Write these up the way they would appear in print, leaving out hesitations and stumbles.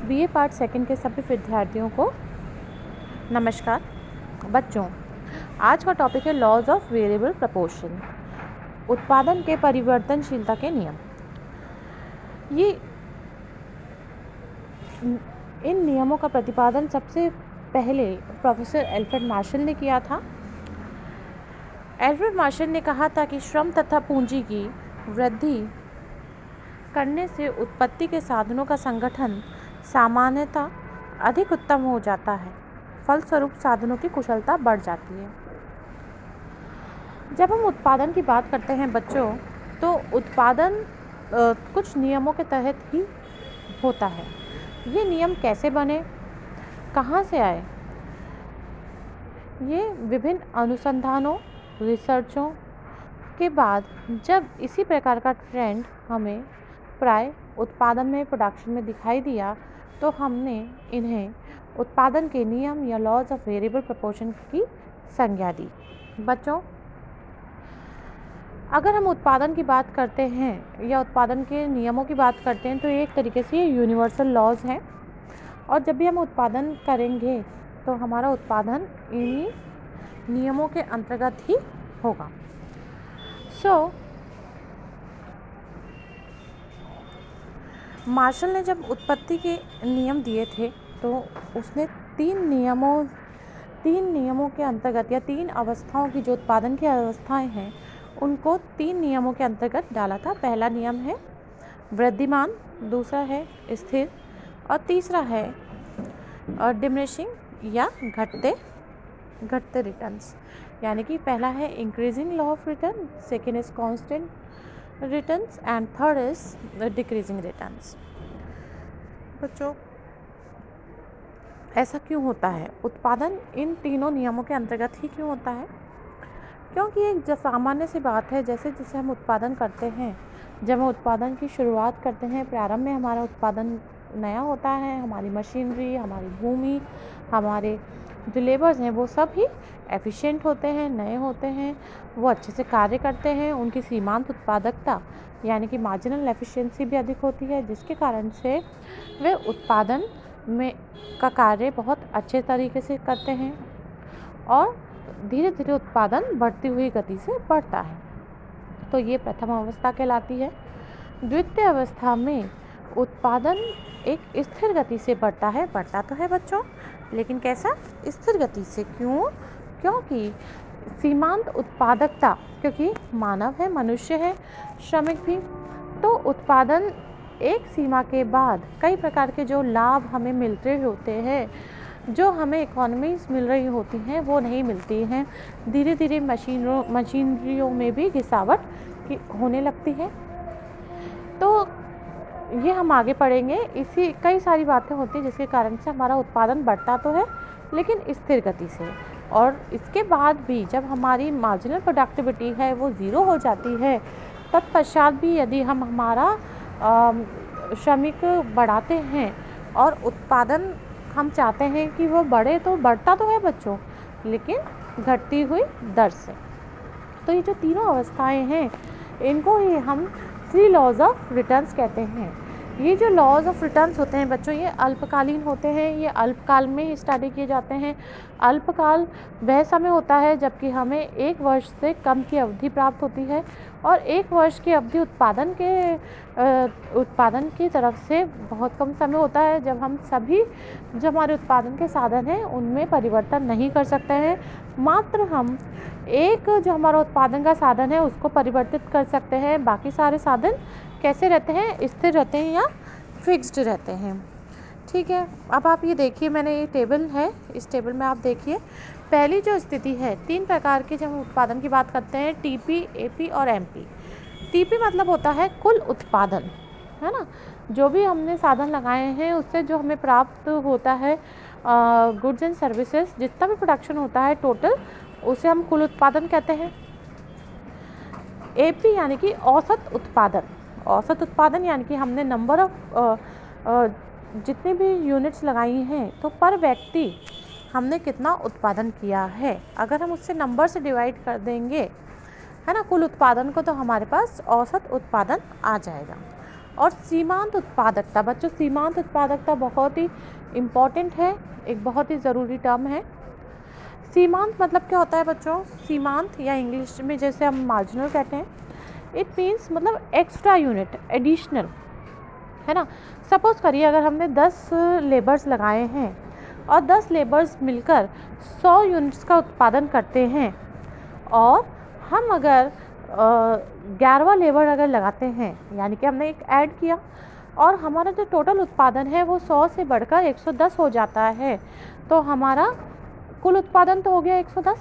BA part second के सभी विद्यार्थियों को नमस्कार। बच्चों, आज का टॉपिक है लॉज ऑफ वेरिएबल प्रपोर्शन, उत्पादन के परिवर्तनशीलता के नियम। ये इन नियमों का प्रतिपादन सबसे पहले प्रोफेसर एल्फ्रेड मार्शल ने किया था। एल्फ्रेड मार्शल ने कहा था कि श्रम तथा पूंजी की वृद्धि करने से उत्पत्ति के साधनों का संगठन सामान्यतः अधिक उत्तम हो जाता है, फलस्वरूप साधनों की कुशलता बढ़ जाती है। जब हम उत्पादन की बात करते हैं बच्चों, तो उत्पादन कुछ नियमों के तहत ही होता है। ये नियम कैसे बने, कहाँ से आए? ये विभिन्न अनुसंधानों, रिसर्चों के बाद जब इसी प्रकार का ट्रेंड हमें प्राय उत्पादन में, प्रोडक्शन में दिखाई दिया, तो हमने इन्हें उत्पादन के नियम या लॉज ऑफ वेरिएबल प्रपोर्शन की संज्ञा दी। बच्चों, अगर हम उत्पादन की बात करते हैं या उत्पादन के नियमों की बात करते हैं, तो एक तरीके से ये यूनिवर्सल लॉज हैं, और जब भी हम उत्पादन करेंगे तो हमारा उत्पादन इन्हीं नियमों के अंतर्गत ही होगा। मार्शल ने जब उत्पत्ति के नियम दिए थे, तो उसने तीन नियमों के अंतर्गत या तीन अवस्थाओं की, जो उत्पादन की अवस्थाएं हैं, उनको तीन नियमों के अंतर्गत डाला था। पहला नियम है वृद्धिमान, दूसरा है स्थिर, और तीसरा है डिमिनिशिंग या घटते रिटर्न्स। यानी कि पहला है increasing law of return, second is constant returns, and third is decreasing returns. बच्चों, ऐसा क्यों होता है? उत्पादन इन तीनों नियमों के अंतर्गत ही क्यों होता है? क्योंकि एक सामान्य सी बात है, जैसे जैसे हम उत्पादन करते हैं, जब हम उत्पादन की शुरुआत करते हैं, प्रारंभ में हमारा उत्पादन नया होता है, हमारी मशीनरी, हमारी भूमि, हमारे जो लेबर्स हैं, वो सब ही एफिशिएंट होते हैं, नए होते हैं, वो अच्छे से कार्य करते हैं, उनकी सीमांत उत्पादकता यानी कि मार्जिनल एफिशिएंसी भी अधिक होती है, जिसके कारण से वे उत्पादन में का कार्य बहुत अच्छे तरीके से करते हैं और धीरे धीरे उत्पादन बढ़ती हुई गति से बढ़ता है। तो ये प्रथम अवस्था कहलाती है। द्वितीय अवस्था में उत्पादन एक स्थिर गति से बढ़ता तो है बच्चों, लेकिन कैसा? स्थिर गति से। क्यों? क्योंकि सीमांत उत्पादकता, क्योंकि मानव है, मनुष्य है, श्रमिक भी, तो उत्पादन एक सीमा के बाद कई प्रकार के जो लाभ हमें मिलते होते हैं, जो हमें इकोनॉमीज मिल रही होती हैं, वो नहीं मिलती हैं। धीरे धीरे मशीनरियों में भी घिसावट होने लगती है। तो ये हम आगे पढ़ेंगे। इसी कई सारी बातें होती हैं जिसके कारण से हमारा उत्पादन बढ़ता तो है, लेकिन स्थिर गति से। और इसके बाद भी जब हमारी मार्जिनल प्रोडक्टिविटी है वो ज़ीरो हो जाती है, तत्पश्चात भी यदि हम हमारा श्रमिक बढ़ाते हैं और उत्पादन हम चाहते हैं कि वो बढ़े, तो बढ़ता तो है बच्चों, लेकिन घटती हुई दर से। तो ये जो तीनों अवस्थाएं हैं, इनको ही हम थ्री लॉज ऑफ रिटर्न्स कहते हैं। ये जो लॉज ऑफ रिटर्न्स होते हैं बच्चों, ये अल्पकालीन होते हैं, ये अल्पकाल में ही स्टडी किए जाते हैं। अल्पकाल वह समय होता है जबकि हमें 1 वर्ष से कम की अवधि प्राप्त होती है, और 1 वर्ष की अवधि उत्पादन की तरफ से बहुत कम समय होता है, जब हम सभी जो हमारे उत्पादन के साधन हैं उनमें परिवर्तन नहीं कर सकते हैं। मात्र हम एक जो हमारा उत्पादन का साधन है उसको परिवर्तित कर सकते हैं। बाकी सारे साधन कैसे रहते हैं? स्थिर रहते हैं या फिक्स्ड रहते हैं। ठीक है, अब आप ये देखिए, मैंने ये टेबल है, इस टेबल में आप देखिए, पहली जो स्थिति है, 3 प्रकार की जब हम उत्पादन की बात करते हैं, टीपी, एपी और एमपी। टीपी मतलब होता है कुल उत्पादन, है ना? जो भी हमने साधन लगाए हैं उससे जो हमें प्राप्त होता है गुड्स एंड सर्विसेज, जितना भी प्रोडक्शन होता है टोटल, उसे हम कुल उत्पादन कहते हैं। एपी यानी कि औसत उत्पादन यानी कि हमने नंबर ऑफ जितनी भी यूनिट्स लगाई हैं, तो पर व्यक्ति हमने कितना उत्पादन किया है, अगर हम उससे नंबर से डिवाइड कर देंगे, है ना, कुल उत्पादन को, तो हमारे पास औसत उत्पादन आ जाएगा। और सीमांत उत्पादकता। बच्चों, सीमांत उत्पादकता बहुत ही इम्पॉर्टेंट है, एक बहुत ही ज़रूरी टर्म है। सीमांत मतलब क्या होता है बच्चों? सीमांत या इंग्लिश में जैसे हम मार्जिनल कहते हैं, इट मीन्स मतलब एक्स्ट्रा यूनिट, एडिशनल, है ना। सपोज़ करिए अगर हमने 10 लेबर्स लगाए हैं और 10 लेबर्स मिलकर 100 यूनिट्स का उत्पादन करते हैं, और हम अगर 11वां लेबर अगर लगाते हैं, यानी कि हमने एक ऐड किया और हमारा जो टोटल उत्पादन है वो 100 से बढ़कर 110 हो जाता है, तो हमारा कुल उत्पादन तो हो गया 110,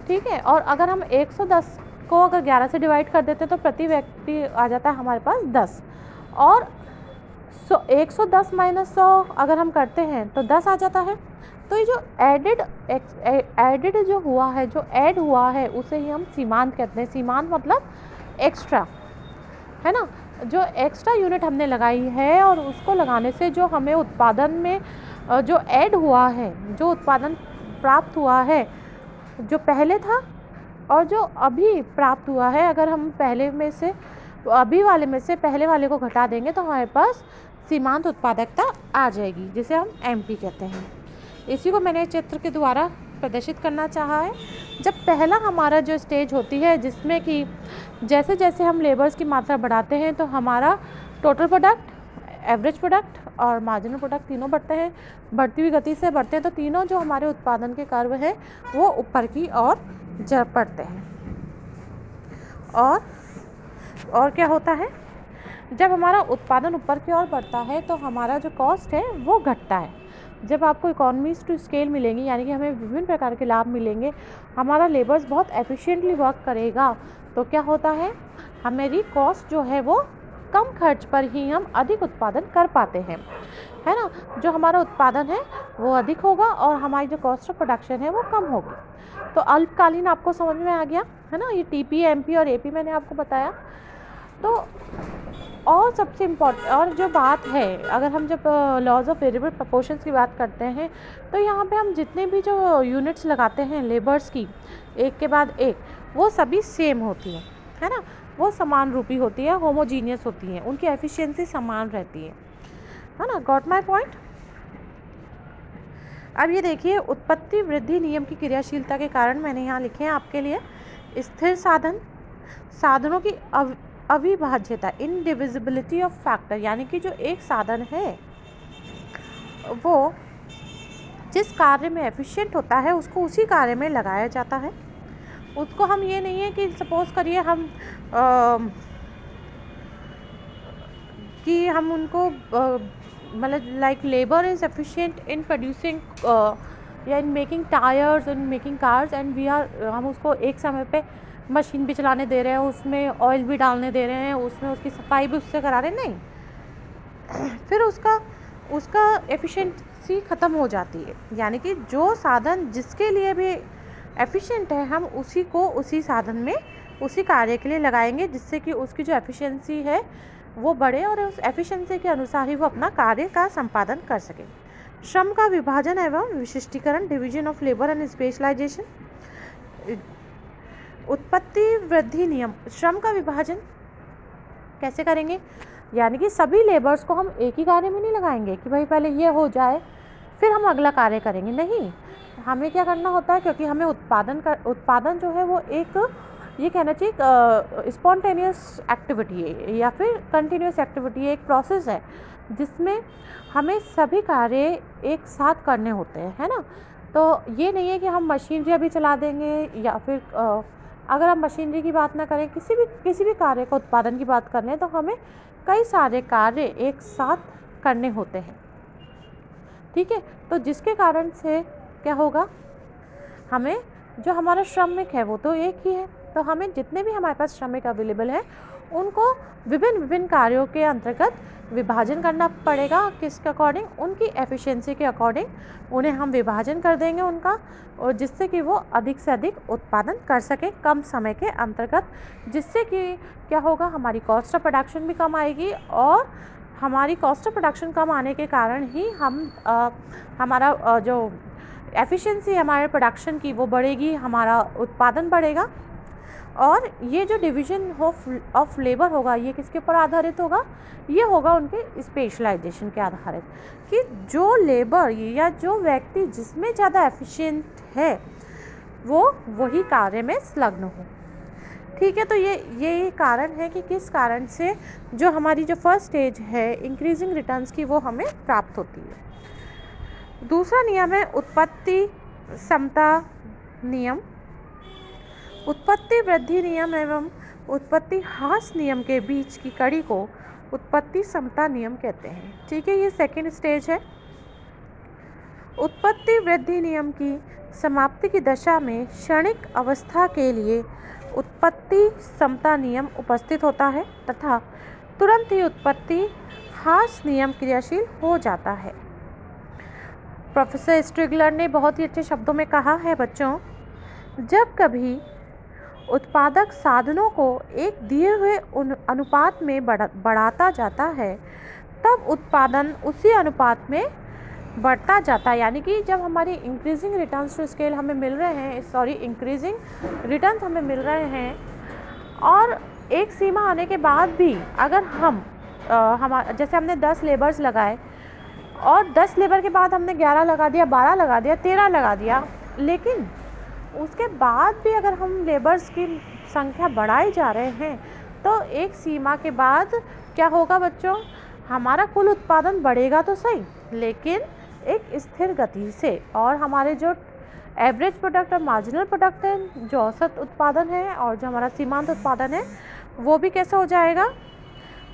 ठीक है। और अगर हम 110 को अगर 11 से डिवाइड कर देते हैं तो प्रति व्यक्ति आ जाता है हमारे पास 10, और 110 माइनस 100 अगर हम करते हैं तो 10 आ जाता है। तो ये जो एडेड जो हुआ है, जो ऐड हुआ है, उसे ही हम सीमांत कहते हैं। सीमांत मतलब एक्स्ट्रा, है ना। जो एक्स्ट्रा यूनिट हमने लगाई है और उसको लगाने से जो हमें उत्पादन में जो ऐड हुआ है, जो उत्पादन प्राप्त हुआ है, जो पहले था और जो अभी प्राप्त हुआ है, अगर हम पहले में से अभी वाले में से पहले वाले को घटा देंगे तो हमारे पास सीमांत उत्पादकता आ जाएगी, जिसे हम एमपी कहते हैं। इसी को मैंने चित्र के द्वारा प्रदर्शित करना चाहा है। जब पहला हमारा जो स्टेज होती है, जिसमें कि जैसे जैसे हम लेबर्स की मात्रा बढ़ाते हैं तो हमारा टोटल प्रोडक्ट, एवरेज प्रोडक्ट और मार्जिनल प्रोडक्ट तीनों बढ़ते हैं, बढ़ती हुई गति से बढ़ते हैं। तो तीनों जो हमारे उत्पादन के कर्व हैं वो ऊपर की ओर बढ़ते हैं। और क्या होता है, जब हमारा उत्पादन ऊपर की ओर बढ़ता है तो हमारा जो कॉस्ट है वो घटता है। जब आपको इकोनॉमीज़ टू स्केल मिलेंगी, यानी कि हमें विभिन्न प्रकार के लाभ मिलेंगे, हमारा लेबर्स बहुत एफिशिएंटली वर्क करेगा, तो क्या होता है, हमारी कॉस्ट जो है वो कम खर्च पर ही हम अधिक उत्पादन कर पाते हैं, है ना। जो हमारा उत्पादन है वो अधिक होगा और हमारी जो कॉस्ट ऑफ प्रोडक्शन है वो कम होगी। तो अल्पकालीन आपको समझ में आ गया, है ना। ये टीपी, एमपी और एपी मैंने आपको बताया। तो और सबसे इम्पोर्टेंट और जो बात है, अगर हम जब लॉज ऑफ वेरिएबल प्रोपोर्शंस की बात करते हैं तो यहाँ पे हम जितने भी जो यूनिट्स लगाते हैं लेबर्स की, एक के बाद एक, वो सभी सेम होती है ना। वो समान रूपी होती है, होमोजीनियस होती हैं, उनकी एफिशिएंसी समान रहती है ना। Got my point. अब ये देखिए, उत्पत्ति वृद्धि नियम की क्रियाशीलता के कारण मैंने यहाँ लिखे हैं आपके लिए, स्थिर साधनों की अविभाज्यता, इनडिविजिबिलिटी ऑफ फैक्टर, यानी कि जो एक साधन है वो जिस कार्य में एफिशिएंट होता है उसको उसी कार्य में लगाया जाता है। उसको हम ये नहीं है कि सपोज़ करिए हम कि हम उनको मतलब like labour is efficient in producing या in making tyres, in making cars, and हम उसको एक समय पे मशीन भी चलाने दे रहे हैं, उसमें ऑयल भी डालने दे रहे हैं, उसमें उसकी सफाई भी उससे करा रहे हैं, नहीं। फिर उसका एफिशिएंसी ख़त्म हो जाती है। यानी कि जो साधन जिसके लिए भी एफिशिएंट है, हम उसी को उसी साधन में उसी कार्य के लिए लगाएंगे, जिससे कि उसकी जो एफिशिएंसी है वो बढ़े और उस एफिशिएंसी के अनुसार ही वो अपना कार्य का संपादन कर सके। श्रम का विभाजन एवं विशिष्टीकरण, division of labour and specialisation. उत्पत्ति वृद्धि नियम, श्रम का विभाजन कैसे करेंगे, यानी कि सभी लेबर्स को हम एक ही कार्य में नहीं लगाएंगे कि भाई पहले ये हो जाए फिर हम अगला कार्य करेंगे, नहीं। हमें क्या करना होता है, क्योंकि हमें उत्पादन जो है वो एक, ये कहना चाहिए, स्पॉन्टेनियस एक्टिविटी है या फिर कंटिन्यूस एक्टिविटी है, एक प्रोसेस है जिसमें हमें सभी कार्य एक साथ करने होते हैं, है ना। तो ये नहीं है कि हम मशीनरी अभी चला देंगे, या फिर अगर हम मशीनरी की बात ना करें, किसी भी कार्य का उत्पादन की बात कर लें, तो हमें कई सारे कार्य एक साथ करने होते हैं, ठीक है। तो जिसके कारण से क्या होगा, हमें जो हमारा श्रमिक है वो तो एक ही है, तो हमें जितने भी हमारे पास श्रमिक अवेलेबल हैं उनको विभिन्न कार्यों के अंतर्गत विभाजन करना पड़ेगा। किसके अकॉर्डिंग, उनकी एफिशिएंसी के अकॉर्डिंग उन्हें हम विभाजन कर देंगे उनका, और जिससे कि वो अधिक से अधिक उत्पादन कर सके कम समय के अंतर्गत, जिससे कि क्या होगा, हमारी कॉस्ट ऑफ प्रोडक्शन भी कम आएगी, और हमारी कॉस्ट ऑफ प्रोडक्शन कम आने के कारण ही हमारा जो एफिशिएंसी हमारे प्रोडक्शन की वो बढ़ेगी, हमारा उत्पादन बढ़ेगा, और ये जो डिवीज़न ऑफ लेबर होगा ये किसके ऊपर आधारित होगा, ये होगा उनके स्पेशलाइजेशन के आधारित, कि जो लेबर या जो व्यक्ति जिसमें ज़्यादा एफिशिएंट है वो वही कार्य में संलग्न हो। ठीक है, तो ये कारण है कि किस कारण से जो हमारी जो फर्स्ट स्टेज है इंक्रीजिंग रिटर्न्स की वो हमें प्राप्त होती है। दूसरा नियम है उत्पत्ति समता नियम। उत्पत्ति वृद्धि नियम एवं उत्पत्ति ह्रास नियम के बीच की कड़ी को उत्पत्ति समता नियम कहते हैं। ठीक है, ये सेकेंड स्टेज है। उत्पत्ति वृद्धि नियम की समाप्ति की दशा में क्षणिक अवस्था के लिए उत्पत्ति समता नियम उपस्थित होता है तथा तुरंत ही उत्पत्ति ह्रास नियम क्रियाशील हो जाता है। प्रोफेसर स्ट्रिगलर ने बहुत ही अच्छे शब्दों में कहा है बच्चों, जब कभी उत्पादक साधनों को एक दिए हुए अनुपात में बढ़ाता जाता है तब उत्पादन उसी अनुपात में बढ़ता जाता है। यानी कि जब हमारी इंक्रीजिंग रिटर्न्स टू स्केल हमें मिल रहे हैं, इंक्रीजिंग रिटर्न्स हमें मिल रहे हैं और एक सीमा आने के बाद भी अगर हम जैसे हमने 10 लेबर्स लगाए और 10 लेबर के बाद हमने 11 लगा दिया, 12 लगा दिया, 13 लगा दिया, लेकिन उसके बाद भी अगर हम लेबर्स की संख्या बढ़ाए जा रहे हैं तो एक सीमा के बाद क्या होगा बच्चों, हमारा कुल उत्पादन बढ़ेगा तो सही लेकिन एक स्थिर गति से, और हमारे जो एवरेज प्रोडक्ट और मार्जिनल प्रोडक्ट है, जो औसत उत्पादन है और जो हमारा सीमांत उत्पादन है वो भी कैसा हो जाएगा,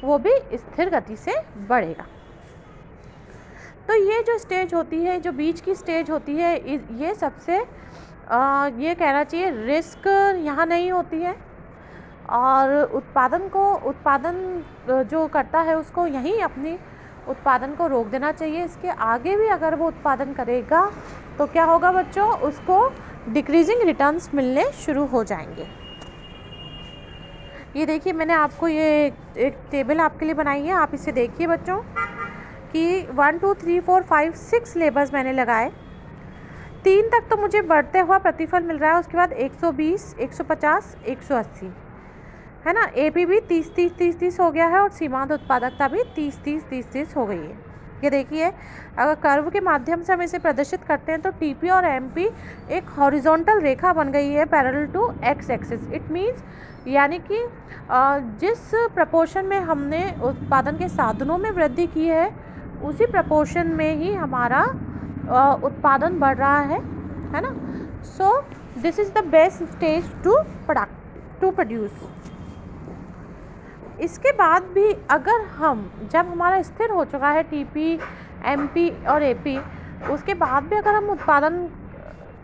वो भी स्थिर गति से बढ़ेगा। तो ये जो स्टेज होती है, जो बीच की स्टेज होती है, ये सबसे ये कहना चाहिए रिस्क यहाँ नहीं होती है और उत्पादन जो करता है उसको यहीं अपनी उत्पादन को रोक देना चाहिए। इसके आगे भी अगर वो उत्पादन करेगा तो क्या होगा बच्चों, उसको डिक्रीजिंग रिटर्न्स मिलने शुरू हो जाएंगे। ये देखिए मैंने आपको ये एक टेबल आपके लिए बनाई है, आप इसे देखिए बच्चों कि 1 2 3 4 5 6 लेबर्स मैंने लगाए, 3 तक तो मुझे बढ़ते हुआ प्रतिफल मिल रहा है, उसके बाद 120, 150, 180 है ना। एपी भी 30 हो गया है और सीमांत उत्पादकता भी 30 हो गई है। ये देखिए अगर कर्व के माध्यम से हम इसे प्रदर्शित करते हैं तो टीपी और एमपी एक हॉरिजॉन्टल रेखा बन गई है parallel to X axis. It means यानी कि जिस प्रपोर्शन में हमने उत्पादन के साधनों में वृद्धि की है उसी प्रपोर्शन में ही हमारा उत्पादन बढ़ रहा है ना। So this is the best stage to produce. इसके बाद भी अगर जब हमारा स्थिर हो चुका है टीपी, एमपी और एपी, उसके बाद भी अगर हम उत्पादन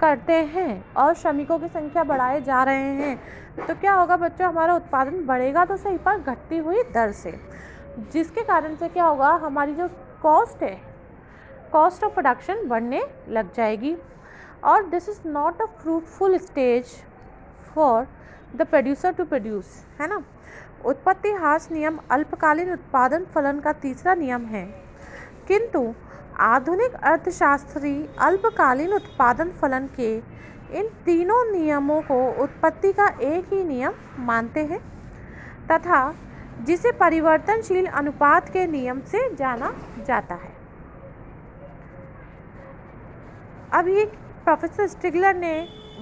करते हैं और श्रमिकों की संख्या बढ़ाए जा रहे हैं तो क्या होगा बच्चों, हमारा उत्पादन बढ़ेगा तो सही पर घटती हुई दर से, जिसके कारण से क्या होगा, हमारी जो कॉस्ट है, कॉस्ट ऑफ प्रोडक्शन बढ़ने लग जाएगी। और this is not a fruitful stage for the producer to produce, है ना। उत्पत्ति ह्रास नियम अल्पकालीन उत्पादन फलन का तीसरा नियम है, किंतु आधुनिक अर्थशास्त्री अल्पकालीन उत्पादन फलन के इन तीनों नियमों को उत्पत्ति का एक ही नियम मानते हैं तथा जिसे परिवर्तनशील अनुपात के नियम से जाना जाता है। अब ये प्रोफेसर स्ट्रिगलर ने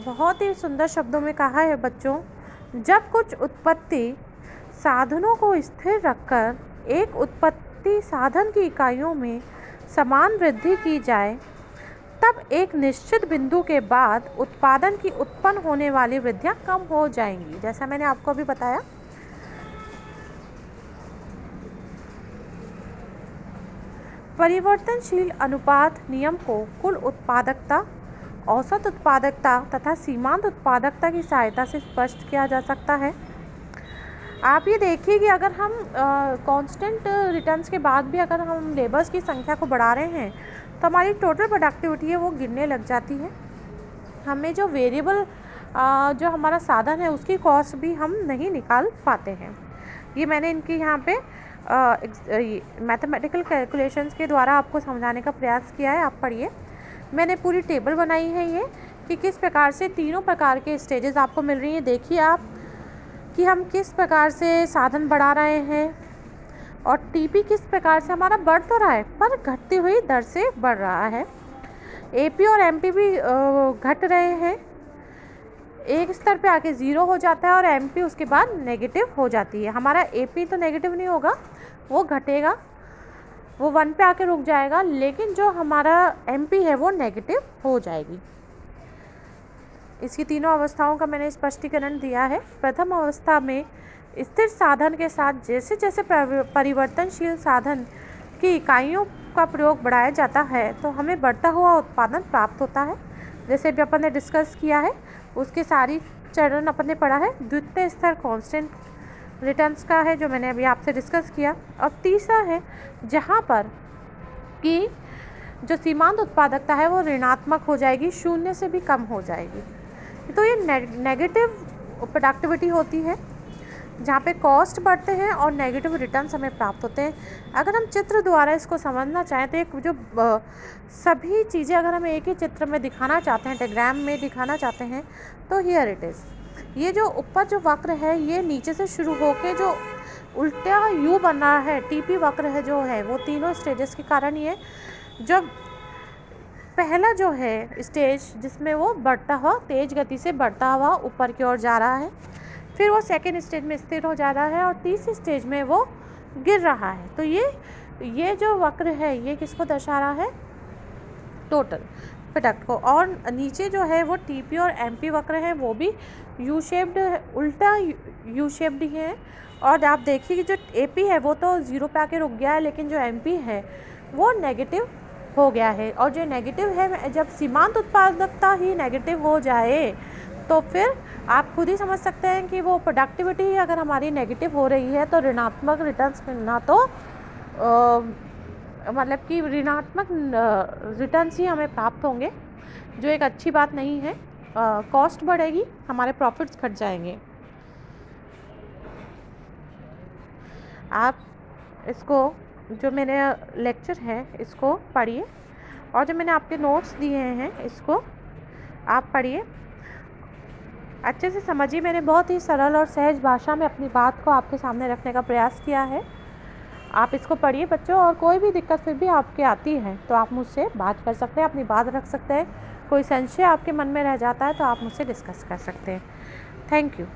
बहुत ही सुंदर शब्दों में कहा है बच्चों, जब कुछ उत्पत्ति साधनों को स्थिर रखकर एक उत्पत्ति साधन की इकाइयों में समान वृद्धि की जाए तब एक निश्चित बिंदु के बाद उत्पादन की उत्पन्न होने वाली वृद्धियां कम हो जाएंगी। जैसा मैंने आपको अभी बताया, परिवर्तनशील अनुपात नियम को कुल उत्पादकता, औसत उत्पादकता तथा सीमांत उत्पादकता की सहायता से स्पष्ट किया जा सकता है। आप ये देखिए कि अगर हम कांस्टेंट रिटर्न्स के बाद भी अगर हम लेबर्स की संख्या को बढ़ा रहे हैं तो हमारी टोटल प्रोडक्टिविटी है वो गिरने लग जाती है। हमें जो वेरिएबल जो हमारा साधन है उसकी कॉस्ट भी हम नहीं निकाल पाते हैं। ये मैंने इनकी यहाँ पे मैथमेटिकल कैलकुलेशंस के द्वारा आपको समझाने का प्रयास किया है। आप पढ़िए, मैंने पूरी टेबल बनाई है ये कि किस प्रकार से तीनों प्रकार के स्टेजेस आपको मिल रही हैं। देखिए आप कि हम किस प्रकार से साधन बढ़ा रहे हैं, और टीपी किस प्रकार से हमारा बढ़ तो रहा है पर घटती हुई दर से बढ़ रहा है। एपी और एमपी भी घट रहे हैं, एक स्तर पे आके 0 हो जाता है और एमपी उसके बाद नेगेटिव हो जाती है। हमारा एपी तो नेगेटिव नहीं होगा, वो घटेगा, वो 1 पे आके रुक जाएगा, लेकिन जो हमारा एमपी है वो नेगेटिव हो जाएगी। इसकी तीनों अवस्थाओं का मैंने स्पष्टीकरण दिया है। प्रथम अवस्था में स्थिर साधन के साथ जैसे जैसे परिवर्तनशील साधन की इकाइयों का प्रयोग बढ़ाया जाता है तो हमें बढ़ता हुआ उत्पादन प्राप्त होता है। जैसे भी अपन ने डिस्कस किया है उसके सारी चरण अपन ने पढ़ा है। द्वितीय स्तर कांस्टेंट रिटर्न्स का है जो मैंने अभी आपसे डिस्कस किया। और तीसरा है जहाँ पर कि जो सीमांत उत्पादकता है वो ऋणात्मक हो जाएगी, 0 से भी कम हो जाएगी। तो ये नेगेटिव प्रोडक्टिविटी होती है जहाँ पे कॉस्ट बढ़ते हैं और नेगेटिव रिटर्न्स हमें प्राप्त होते हैं। अगर हम चित्र द्वारा इसको समझना चाहें तो एक जो सभी चीज़ें अगर हम एक ही चित्र में दिखाना चाहते हैं, डायग्राम में दिखाना चाहते हैं, तो हियर इट इज़। ये जो ऊपर जो वक्र है ये नीचे से शुरू होके जो उल्टा यू बन रहा है, टीपी वक्र है जो है, वो तीनों स्टेजेस के कारण ये जब पहला जो है स्टेज जिसमें वो बढ़ता हुआ तेज़ गति से बढ़ता हुआ ऊपर की ओर जा रहा है, फिर वो सेकेंड स्टेज में स्थिर हो जा रहा है और तीसरी स्टेज में वो गिर रहा है। तो ये जो वक्र है ये किसको दर्शा रहा है, टोटल प्रोडक्ट को। और नीचे जो है वो टीपी और एमपी वक्र है वो भी यू शेप्ड, उल्टा यू शेप्ड ही है। और आप देखिए कि जो एपी है वो तो 0 पे आके रुक गया है, लेकिन जो एमपी है वो नेगेटिव हो गया है। और जो नेगेटिव है, जब सीमांत उत्पादकता ही नेगेटिव हो जाए तो फिर आप खुद ही समझ सकते हैं कि वो प्रोडक्टिविटी ही अगर हमारी नेगेटिव हो रही है तो ऋणात्मक रिटर्न्स मिलना तो मतलब कि ऋणात्मक रिटर्न्स ही हमें प्राप्त होंगे, जो एक अच्छी बात नहीं है। कॉस्ट बढ़ेगी, हमारे प्रॉफिट्स घट जाएंगे। आप इसको जो मेरे लेक्चर है इसको पढ़िए और जो मैंने आपके नोट्स दिए हैं इसको आप पढ़िए, अच्छे से समझिए। मैंने बहुत ही सरल और सहज भाषा में अपनी बात को आपके सामने रखने का प्रयास किया है। आप इसको पढ़िए बच्चों, और कोई भी दिक्कत फिर भी आपके आती है तो आप मुझसे बात कर सकते हैं, अपनी बात रख सकते हैं। कोई संशय आपके मन में रह जाता है तो आप मुझसे डिस्कस कर सकते हैं। Thank you.